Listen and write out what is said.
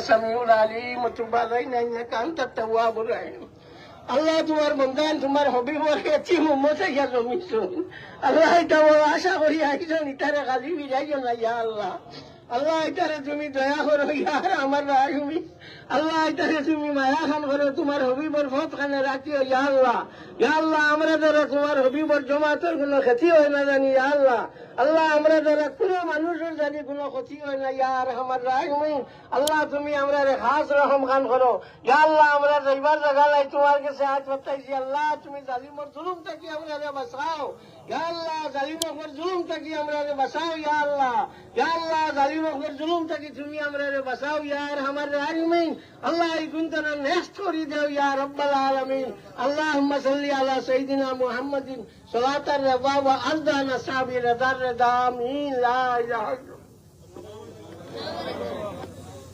সামিউল আলিম ওয়া তুব আলাইনা ইন্নাকা আনতাত তাওয়াবুর রহিম। আল্লাহ তোমার বন্দান তোমার হবিবর এতি মুম্মত ইয়া জমিছুন আল্লাহ এটা আশা করি আইজন ইতারে গালি বিরাইও না ইয়া আল্লাহ। আল্লাহ এটারে তুমি দয়া করো ইয়ার আমার রাহুমি। আল্লাহ এটারে তুমি মায়া খান করো তোমার হবিবর ফত খানে রাখিও ইয়া আল্লাহ। ইয়া আল্লাহ আমরা দ্বারা তোমার হবিবর জমাতের কোনো ক্ষতি হয় না জানি ইয়া আল্লাহ। আল্লাহ আমরা দ্বারা কোনো মানুষের জানি কোনো ক্ষতি হয় না ইয়ার আমার রাহুমি। আল্লাহ তুমি আমরা খাস রহম খান করো ইয়া আল্লাহ। আমরা যাইবার জায়গা নাই তোমার কাছে হাত পাতাইছি আল্লাহ। তুমি জালিমর জুলুম থাকি আমরা বাঁচাও ইয়া আল্লাহ। জালিমর জুলুম থাকি আমরা বাঁচাও ইয়া আল্লাহ। ইয়া আল্লাহ জালিমর জুলুম থাকি তুমি আমরা বাঁচাও ইয়ার আমার রাহিমিন। আল্লাহ এই গুণটা নেক্সট করে দাও ইয়া রাব্বাল আলামিন। আল্লাহুম্মা সাল্লি আলা সাইয়্যিদিনা মুহাম্মাদিন সালাতার রাবা ওয়া আযদানা সাবিরা দার দামিন লা ইলাহা ইল্লাল্লাহ।